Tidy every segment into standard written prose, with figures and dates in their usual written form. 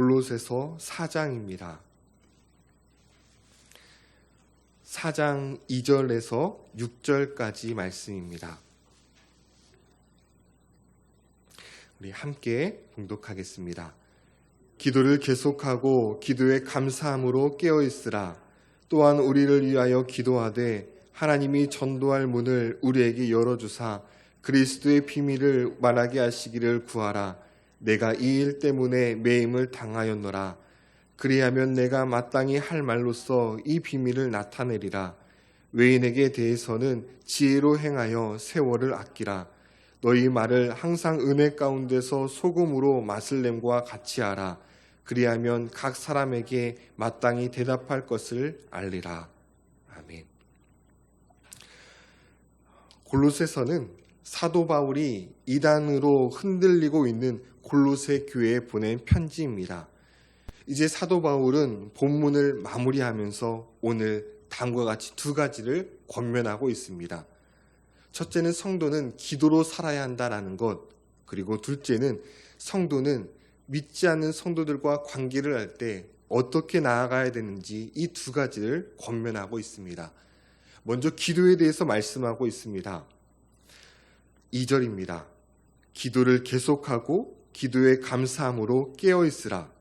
골로새서 4장입니다. 4장 2절에서 6절까지 말씀입니다. 우리 함께 봉독하겠습니다. 기도를 계속하고 기도에 감사함으로 깨어있으라. 또한 우리를 위하여 기도하되 하나님이 전도할 문을 우리에게 열어주사 그리스도의 비밀을 말하게 하시기를 구하라. 내가 이 일 때문에 매임을 당하였노라. 그리하면 내가 마땅히 할 말로써 이 비밀을 나타내리라. 외인에게 대해서는 지혜로 행하여 세월을 아끼라. 너희 말을 항상 은혜 가운데서 소금으로 맛을 냄과 같이 하라. 그리하면 각 사람에게 마땅히 대답할 것을 알리라. 아멘. 골로새서는 사도 바울이 이단으로 흔들리고 있는 골로새 교회에 보낸 편지입니다. 이제 사도 바울은 본문을 마무리하면서 오늘 다음과 같이 두 가지를 권면하고 있습니다. 첫째는 성도는 기도로 살아야 한다라는 것, 그리고 둘째는 성도는 믿지 않는 성도들과 관계를 할 때 어떻게 나아가야 되는지 이 두 가지를 권면하고 있습니다. 먼저 기도에 대해서 말씀하고 있습니다. 2절입니다. 기도를 계속하고 기도에 감사함으로 깨어있으라.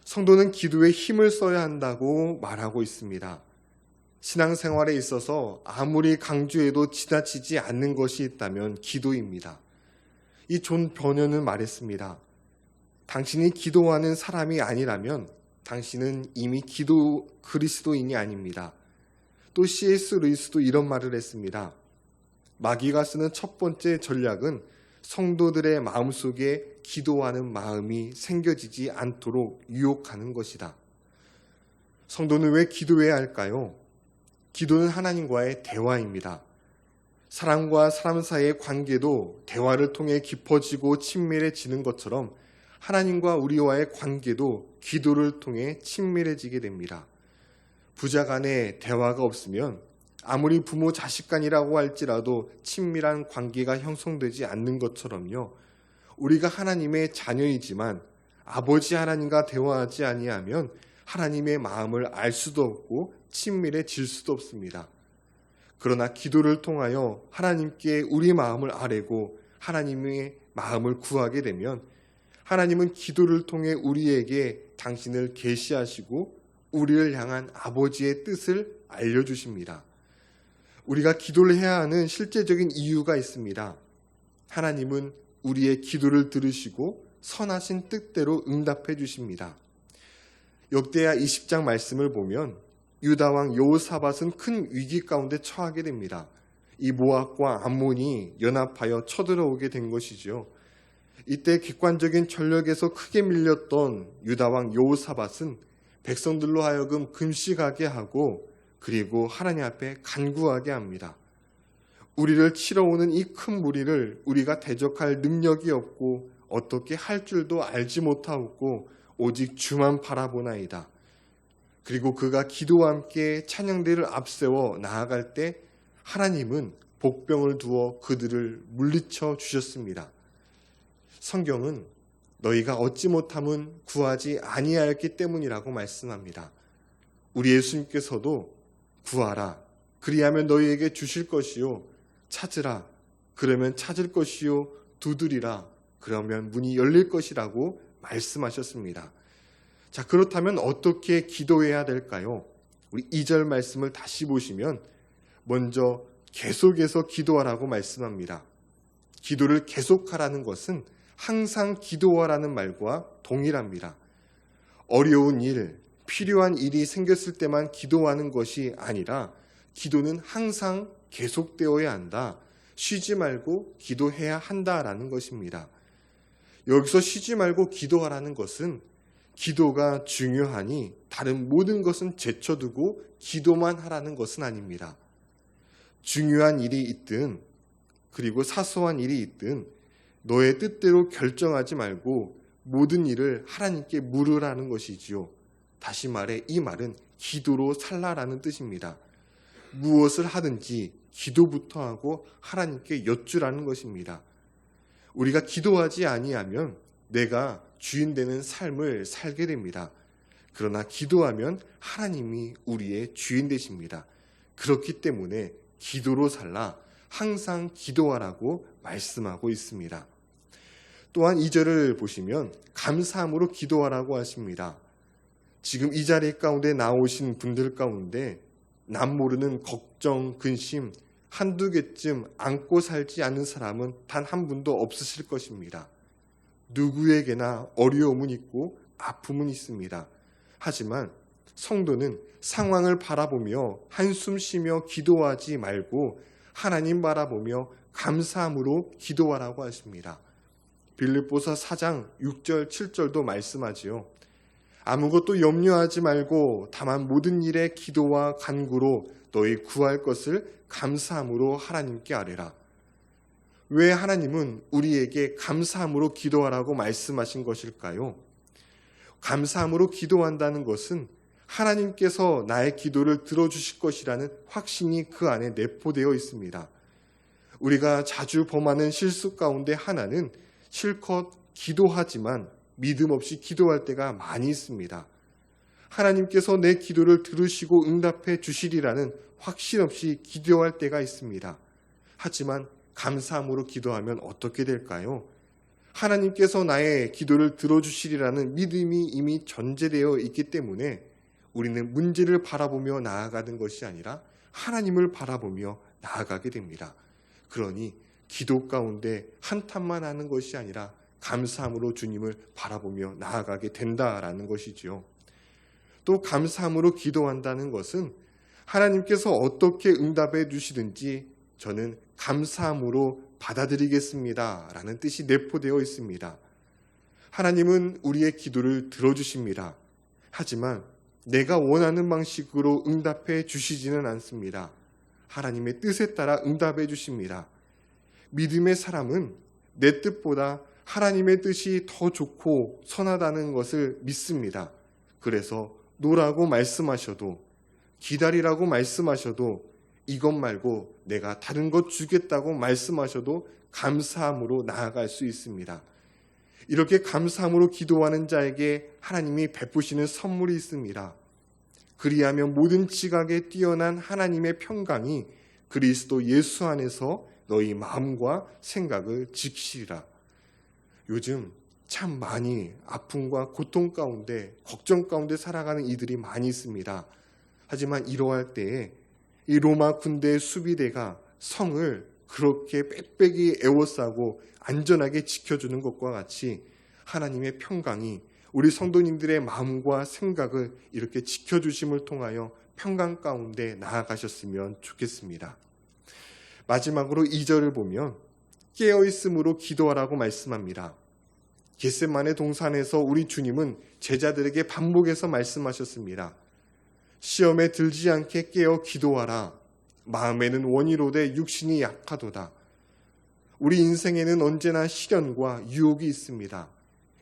성도는 기도에 힘을 써야 한다고 말하고 있습니다. 신앙생활에 있어서 아무리 강조해도 지나치지 않는 것이 있다면 기도입니다. 이 존 버녀는 말했습니다. 당신이 기도하는 사람이 아니라면 당신은 이미 기도 그리스도인이 아닙니다. 또 C.S. 루이스도 이런 말을 했습니다. 마귀가 쓰는 첫 번째 전략은 성도들의 마음속에 기도하는 마음이 생겨지지 않도록 유혹하는 것이다. 성도는 왜 기도해야 할까요? 기도는 하나님과의 대화입니다. 사람과 사람 사이의 관계도 대화를 통해 깊어지고 친밀해지는 것처럼 하나님과 우리와의 관계도 기도를 통해 친밀해지게 됩니다. 부자 간에 대화가 없으면 아무리 부모 자식 간이라고 할지라도 친밀한 관계가 형성되지 않는 것처럼요. 우리가 하나님의 자녀이지만 아버지 하나님과 대화하지 아니하면 하나님의 마음을 알 수도 없고 친밀해질 수도 없습니다. 그러나 기도를 통하여 하나님께 우리 마음을 아뢰고 하나님의 마음을 구하게 되면 하나님은 기도를 통해 우리에게 당신을 계시하시고 우리를 향한 아버지의 뜻을 알려주십니다. 우리가 기도를 해야 하는 실제적인 이유가 있습니다. 하나님은 우리의 기도를 들으시고 선하신 뜻대로 응답해 주십니다. 역대하 20장 말씀을 보면 유다왕 여호사밧은 큰 위기 가운데 처하게 됩니다. 이 모압과 암몬이 연합하여 쳐들어오게 된 것이죠. 이때 객관적인 전력에서 크게 밀렸던 유다왕 여호사밧은 백성들로 하여금 금식하게 하고 그리고 하나님 앞에 간구하게 합니다. 우리를 치러 오는 이 큰 무리를 우리가 대적할 능력이 없고 어떻게 할 줄도 알지 못하고 오직 주만 바라보나이다. 그리고 그가 기도와 함께 찬양대를 앞세워 나아갈 때 하나님은 복병을 두어 그들을 물리쳐 주셨습니다. 성경은 너희가 얻지 못함은 구하지 아니하였기 때문이라고 말씀합니다. 우리 예수님께서도 구하라. 그리하면 너희에게 주실 것이요. 찾으라. 그러면 찾을 것이요. 두드리라. 그러면 문이 열릴 것이라고 말씀하셨습니다. 자, 그렇다면 어떻게 기도해야 될까요? 우리 2절 말씀을 다시 보시면 먼저 계속해서 기도하라고 말씀합니다. 기도를 계속하라는 것은 항상 기도하라는 말과 동일합니다. 어려운 일, 필요한 일이 생겼을 때만 기도하는 것이 아니라 기도는 항상 계속되어야 한다. 쉬지 말고 기도해야 한다라는 것입니다. 여기서 쉬지 말고 기도하라는 것은 기도가 중요하니 다른 모든 것은 제쳐두고 기도만 하라는 것은 아닙니다. 중요한 일이 있든 그리고 사소한 일이 있든 너의 뜻대로 결정하지 말고 모든 일을 하나님께 물으라는 것이지요. 다시 말해 이 말은 기도로 살라라는 뜻입니다. 무엇을 하든지 기도부터 하고 하나님께 여쭈라는 것입니다. 우리가 기도하지 아니하면 내가 주인 되는 삶을 살게 됩니다. 그러나 기도하면 하나님이 우리의 주인 되십니다. 그렇기 때문에 기도로 살라 항상 기도하라고 말씀하고 있습니다. 또한 2절을 보시면 감사함으로 기도하라고 하십니다. 지금 이 자리 가운데 나오신 분들 가운데 남 모르는 걱정, 근심 한두 개쯤 안고 살지 않는 사람은 단 한 분도 없으실 것입니다. 누구에게나 어려움은 있고 아픔은 있습니다. 하지만 성도는 상황을 바라보며 한숨 쉬며 기도하지 말고 하나님 바라보며 감사함으로 기도하라고 하십니다. 빌립보서 4장 6절 7절도 말씀하지요. 아무것도 염려하지 말고 다만 모든 일에 기도와 간구로 너희 구할 것을 감사함으로 하나님께 아뢰라. 왜 하나님은 우리에게 감사함으로 기도하라고 말씀하신 것일까요? 감사함으로 기도한다는 것은 하나님께서 나의 기도를 들어주실 것이라는 확신이 그 안에 내포되어 있습니다. 우리가 자주 범하는 실수 가운데 하나는 실컷 기도하지만 믿음 없이 기도할 때가 많이 있습니다. 하나님께서 내 기도를 들으시고 응답해 주시리라는 확신 없이 기도할 때가 있습니다. 하지만 감사함으로 기도하면 어떻게 될까요? 하나님께서 나의 기도를 들어주시리라는 믿음이 이미 전제되어 있기 때문에 우리는 문제를 바라보며 나아가는 것이 아니라 하나님을 바라보며 나아가게 됩니다. 그러니 기도 가운데 한탄만 하는 것이 아니라 감사함으로 주님을 바라보며 나아가게 된다라는 것이지요. 또 감사함으로 기도한다는 것은 하나님께서 어떻게 응답해 주시든지 저는 감사함으로 받아들이겠습니다 라는 뜻이 내포되어 있습니다. 하나님은 우리의 기도를 들어주십니다. 하지만 내가 원하는 방식으로 응답해 주시지는 않습니다. 하나님의 뜻에 따라 응답해 주십니다. 믿음의 사람은 내 뜻보다 하나님의 뜻이 더 좋고 선하다는 것을 믿습니다. 그래서 노라고 말씀하셔도 기다리라고 말씀하셔도 이것 말고 내가 다른 것 주겠다고 말씀하셔도 감사함으로 나아갈 수 있습니다. 이렇게 감사함으로 기도하는 자에게 하나님이 베푸시는 선물이 있습니다. 그리하면 모든 지각에 뛰어난 하나님의 평강이 그리스도 예수 안에서 너희 마음과 생각을 지키시리라. 요즘 참 많이 아픔과 고통 가운데 걱정 가운데 살아가는 이들이 많이 있습니다. 하지만 이러할 때에 이 로마 군대의 수비대가 성을 그렇게 빽빽이 에워싸고 안전하게 지켜주는 것과 같이 하나님의 평강이 우리 성도님들의 마음과 생각을 이렇게 지켜주심을 통하여 평강 가운데 나아가셨으면 좋겠습니다. 마지막으로 2절을 보면 깨어있음으로 기도하라고 말씀합니다. 겟세마네 동산에서 우리 주님은 제자들에게 반복해서 말씀하셨습니다. 시험에 들지 않게 깨어 기도하라. 마음에는 원이로되 육신이 약하도다. 우리 인생에는 언제나 시련과 유혹이 있습니다.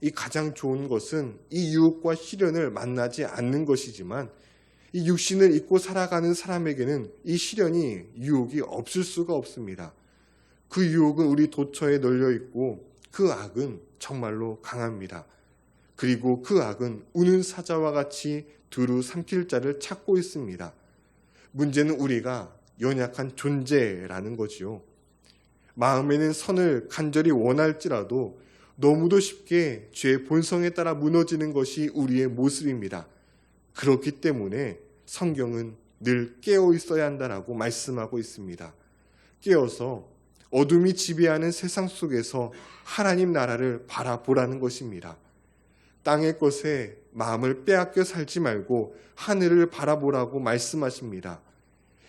이 가장 좋은 것은 이 유혹과 시련을 만나지 않는 것이지만 이 육신을 입고 살아가는 사람에게는 이 시련이 유혹이 없을 수가 없습니다. 그 유혹은 우리 도처에 널려 있고 그 악은 정말로 강합니다. 그리고 그 악은 우는 사자와 같이 두루 삼킬 자를 찾고 있습니다. 문제는 우리가 연약한 존재라는 거지요. 마음에는 선을 간절히 원할지라도 너무도 쉽게 죄의 본성에 따라 무너지는 것이 우리의 모습입니다. 그렇기 때문에 성경은 늘 깨어 있어야 한다라고 말씀하고 있습니다. 깨어서 어둠이 지배하는 세상 속에서 하나님 나라를 바라보라는 것입니다. 땅의 것에 마음을 빼앗겨 살지 말고 하늘을 바라보라고 말씀하십니다.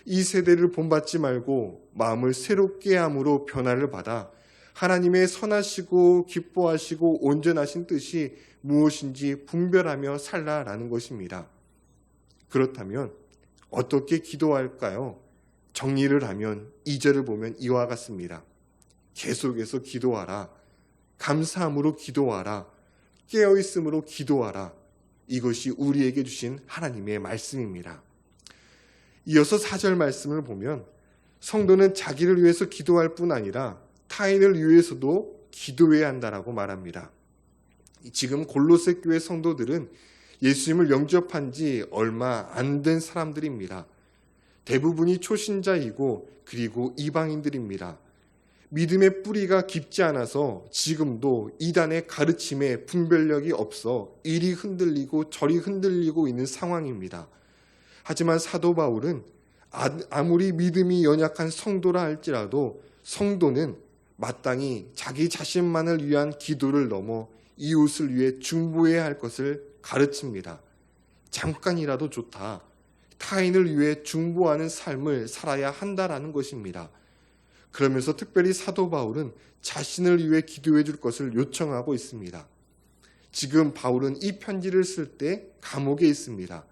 이 세대를 본받지 말고 마음을 새롭게 함으로 변화를 받아 하나님의 선하시고 기뻐하시고 온전하신 뜻이 무엇인지 분별하며 살라라는 것입니다. 그렇다면 어떻게 기도할까요? 정리를 하면 2절을 보면 이와 같습니다. 계속해서 기도하라. 감사함으로 기도하라. 깨어있음으로 기도하라. 이것이 우리에게 주신 하나님의 말씀입니다. 이어서 4절 말씀을 보면 성도는 자기를 위해서 기도할 뿐 아니라 타인을 위해서도 기도해야 한다라고 말합니다. 지금 골로새 교회 성도들은 예수님을 영접한 지 얼마 안 된 사람들입니다. 대부분이 초신자이고 그리고 이방인들입니다. 믿음의 뿌리가 깊지 않아서 지금도 이단의 가르침에 분별력이 없어 이리 흔들리고 저리 흔들리고 있는 상황입니다. 하지만 사도 바울은 아무리 믿음이 연약한 성도라 할지라도 성도는 마땅히 자기 자신만을 위한 기도를 넘어 이웃을 위해 중보해야 할 것을 가르칩니다. 잠깐이라도 좋다. 타인을 위해 중보하는 삶을 살아야 한다라는 것입니다. 그러면서 특별히 사도 바울은 자신을 위해 기도해 줄 것을 요청하고 있습니다. 지금 바울은 이 편지를 쓸 때 감옥에 있습니다.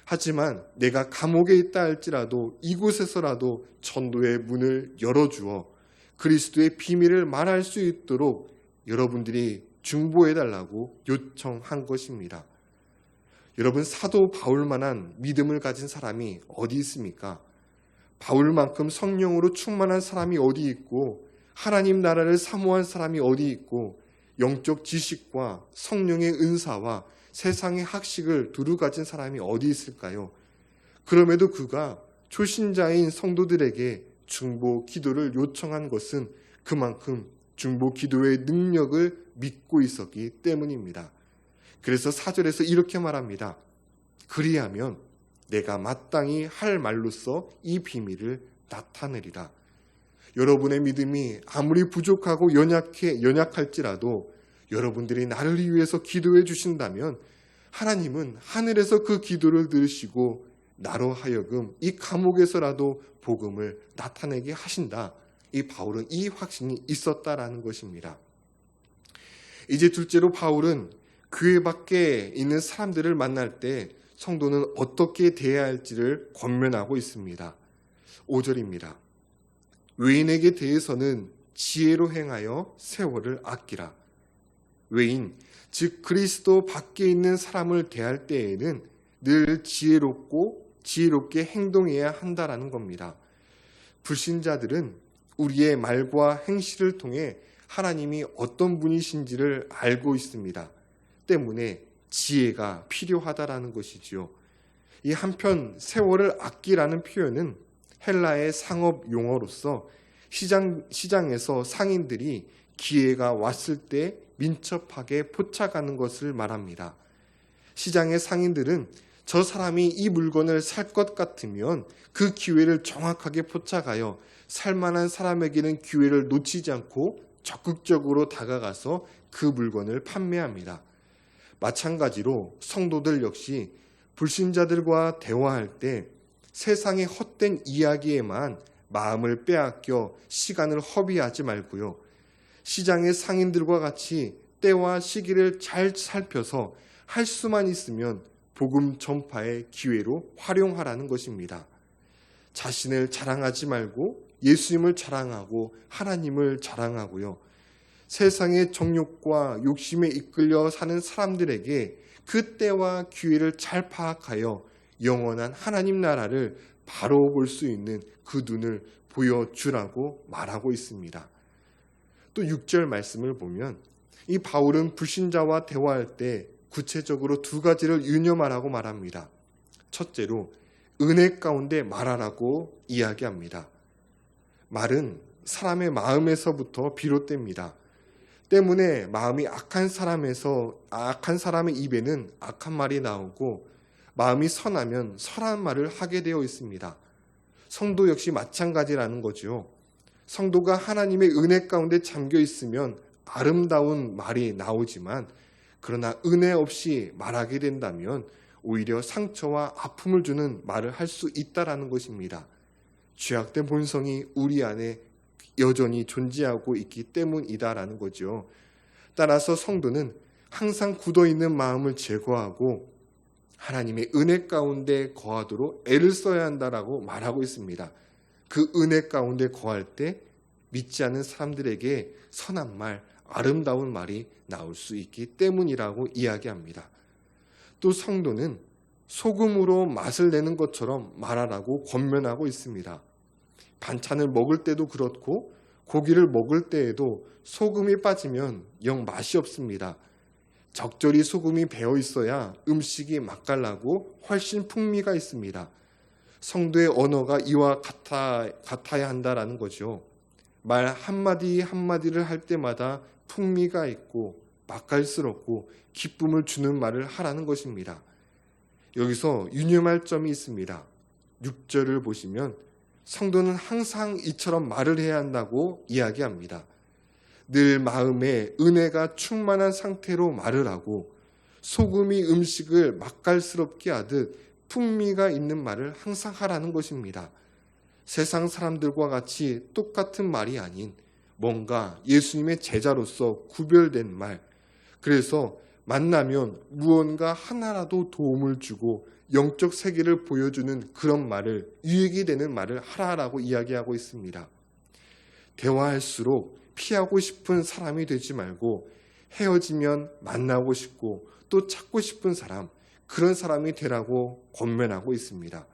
하지만 내가 감옥에 있다 할지라도 이곳에서라도 전도의 문을 열어주어 그리스도의 비밀을 말할 수 있도록 여러분들이 중보해달라고 요청한 것입니다. 여러분, 사도 바울만한 믿음을 가진 사람이 어디 있습니까? 바울만큼 성령으로 충만한 사람이 어디 있고 하나님 나라를 사모한 사람이 어디 있고 영적 지식과 성령의 은사와 세상의 학식을 두루 가진 사람이 어디 있을까요? 그럼에도 그가 초신자인 성도들에게 중보 기도를 요청한 것은 그만큼 중보 기도의 능력을 믿고 있었기 때문입니다. 그래서 4절에서 이렇게 말합니다. 그리하면 내가 마땅히 할 말로써 이 비밀을 나타내리라. 여러분의 믿음이 아무리 부족하고 연약할지라도 여러분들이 나를 위해서 기도해 주신다면 하나님은 하늘에서 그 기도를 들으시고 나로 하여금 이 감옥에서라도 복음을 나타내게 하신다. 이 바울은 이 확신이 있었다라는 것입니다. 이제 둘째로 바울은 교회 밖에 있는 사람들을 만날 때 성도는 어떻게 대해야 할지를 권면하고 있습니다. 5절입니다. 외인에게 대해서는 지혜로 행하여 세월을 아끼라. 외인, 즉 그리스도 밖에 있는 사람을 대할 때에는 늘 지혜롭게 행동해야 한다라는 겁니다. 불신자들은 우리의 말과 행실을 통해 하나님이 어떤 분이신지를 알고 있습니다. 때문에 지혜가 필요하다라는 것이지요. 이 한편 세월을 아끼라는 표현은 헬라의 상업 용어로서 시장에서 상인들이 기회가 왔을 때 민첩하게 포착하는 것을 말합니다. 시장의 상인들은 저 사람이 이 물건을 살 것 같으면 그 기회를 정확하게 포착하여 살만한 사람에게는 기회를 놓치지 않고 적극적으로 다가가서 그 물건을 판매합니다. 마찬가지로 성도들 역시 불신자들과 대화할 때 세상의 헛된 이야기에만 마음을 빼앗겨 시간을 허비하지 말고요. 시장의 상인들과 같이 때와 시기를 잘 살펴서 할 수만 있으면 복음 전파의 기회로 활용하라는 것입니다. 자신을 자랑하지 말고 예수님을 자랑하고 하나님을 자랑하고요. 세상의 정욕과 욕심에 이끌려 사는 사람들에게 그 때와 기회를 잘 파악하여 영원한 하나님 나라를 바로 볼 수 있는 그 눈을 보여주라고 말하고 있습니다. 또 6절 말씀을 보면 이 바울은 불신자와 대화할 때 구체적으로 두 가지를 유념하라고 말합니다. 첫째로 은혜 가운데 말하라고 이야기합니다. 말은 사람의 마음에서부터 비롯됩니다. 때문에 마음이 악한 사람의 입에는 악한 말이 나오고 마음이 선하면 선한 말을 하게 되어 있습니다. 성도 역시 마찬가지라는 거죠. 성도가 하나님의 은혜 가운데 잠겨 있으면 아름다운 말이 나오지만 그러나 은혜 없이 말하게 된다면 오히려 상처와 아픔을 주는 말을 할 수 있다라는 것입니다. 죄악된 본성이 우리 안에 여전히 존재하고 있기 때문이다라는 거죠. 따라서 성도는 항상 굳어있는 마음을 제거하고 하나님의 은혜 가운데 거하도록 애를 써야 한다라고 말하고 있습니다. 그 은혜 가운데 거할 때 믿지 않는 사람들에게 선한 말, 아름다운 말이 나올 수 있기 때문이라고 이야기합니다. 또 성도는 소금으로 맛을 내는 것처럼 말하라고 권면하고 있습니다. 반찬을 먹을 때도 그렇고 고기를 먹을 때에도 소금이 빠지면 영 맛이 없습니다. 적절히 소금이 배어 있어야 음식이 맛깔나고 훨씬 풍미가 있습니다. 성도의 언어가 이와 같아야 한다라는 거죠. 말 한마디 한마디를 할 때마다 풍미가 있고 맛깔스럽고 기쁨을 주는 말을 하라는 것입니다. 여기서 유념할 점이 있습니다. 6절을 보시면 성도는 항상 이처럼 말을 해야 한다고 이야기합니다. 늘 마음에 은혜가 충만한 상태로 말을 하고 소금이 음식을 맛깔스럽게 하듯 풍미가 있는 말을 항상 하라는 것입니다. 세상 사람들과 같이 똑같은 말이 아닌 뭔가 예수님의 제자로서 구별된 말, 그래서 만나면 무언가 하나라도 도움을 주고 영적 세계를 보여주는 그런 말을, 유익이 되는 말을 하라라고 이야기하고 있습니다. 대화할수록 피하고 싶은 사람이 되지 말고 헤어지면 만나고 싶고 또 찾고 싶은 사람, 그런 사람이 되라고 권면하고 있습니다.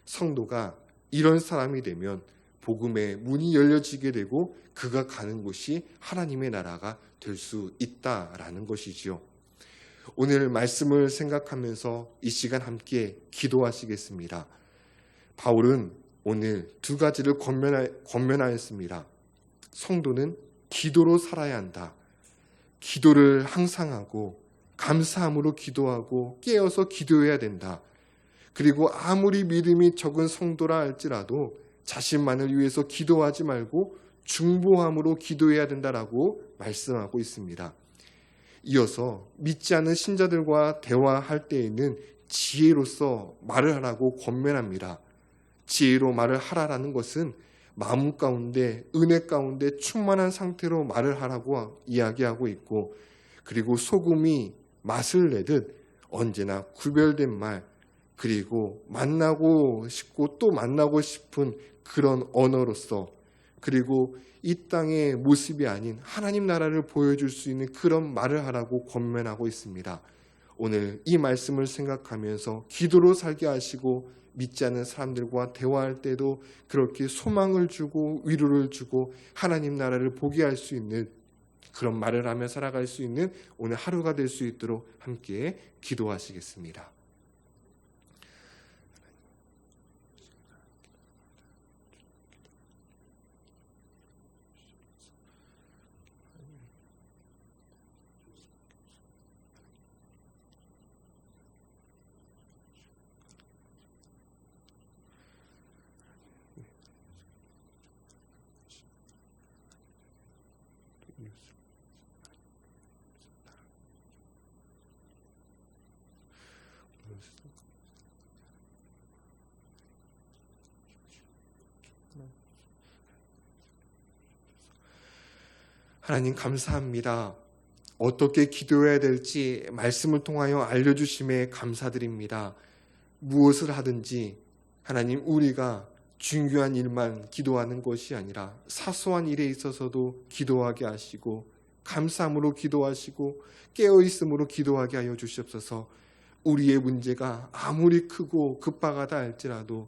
성도가 이런 사람이 되면 복음의 문이 열려지게 되고 그가 가는 곳이 하나님의 나라가 될 수 있다라는 것이지요. 오늘 말씀을 생각하면서 이 시간 함께 기도하시겠습니다. 바울은 오늘 두 가지를 권면하였습니다. 성도는 기도로 살아야 한다. 기도를 항상 하고 감사함으로 기도하고 깨어서 기도해야 된다. 그리고 아무리 믿음이 적은 성도라 할지라도 자신만을 위해서 기도하지 말고 중보함으로 기도해야 된다라고 말씀하고 있습니다. 이어서 믿지 않는 신자들과 대화할 때에는 지혜로서 말을 하라고 권면합니다. 지혜로 말을 하라라는 것은 마음 가운데, 은혜 가운데 충만한 상태로 말을 하라고 이야기하고 있고, 그리고 소금이 맛을 내듯 언제나 구별된 말, 그리고 만나고 싶고 또 만나고 싶은 그런 언어로서, 그리고 이 땅의 모습이 아닌 하나님 나라를 보여줄 수 있는 그런 말을 하라고 권면하고 있습니다. 오늘 이 말씀을 생각하면서 기도로 살게 하시고 믿지 않는 사람들과 대화할 때도 그렇게 소망을 주고 위로를 주고 하나님 나라를 보게 할 수 있는 그런 말을 하며 살아갈 수 있는 오늘 하루가 될 수 있도록 함께 기도하시겠습니다. 하나님 감사합니다. 어떻게 기도해야 될지 말씀을 통하여 알려주심에 감사드립니다. 무엇을 하든지 하나님 우리가 중요한 일만 기도하는 것이 아니라 사소한 일에 있어서도 기도하게 하시고 감사함으로 기도하시고 깨어있음으로 기도하게 하여 주시옵소서. 우리의 문제가 아무리 크고 급박하다 할지라도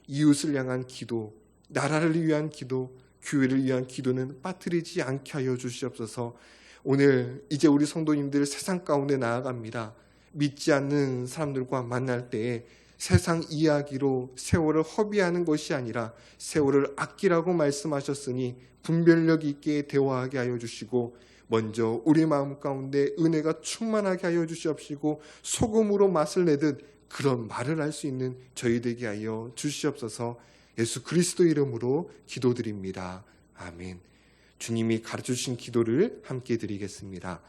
이웃을 향한 기도, 나라를 위한 기도, 교회를 위한 기도는 빠뜨리지 않게 하여 주시옵소서. 오늘 이제 우리 성도님들 세상 가운데 나아갑니다. 믿지 않는 사람들과 만날 때에 세상 이야기로 세월을 허비하는 것이 아니라 세월을 아끼라고 말씀하셨으니 분별력 있게 대화하게 하여 주시고 먼저 우리 마음 가운데 은혜가 충만하게 하여 주시옵시고 소금으로 맛을 내듯 그런 말을 할 수 있는 저희 되게 하여 주시옵소서. 예수 그리스도 이름으로 기도드립니다. 아멘. 주님이 가르쳐주신 기도를 함께 드리겠습니다.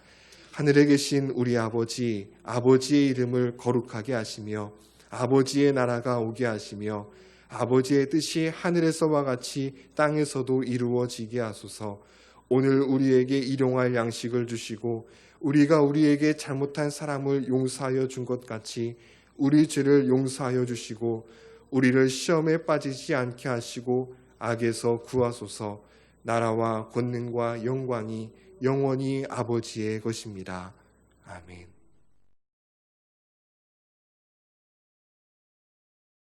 하늘에 계신 우리 아버지, 아버지의 이름을 거룩하게 하시며 아버지의 나라가 오게 하시며 아버지의 뜻이 하늘에서와 같이 땅에서도 이루어지게 하소서. 오늘 우리에게 일용할 양식을 주시고 우리가 우리에게 잘못한 사람을 용서하여 준 것 같이 우리 죄를 용서하여 주시고 우리를 시험에 빠지지 않게 하시고 악에서 구하소서. 나라와 권능과 영광이 영원히 아버지의 것입니다. 아멘.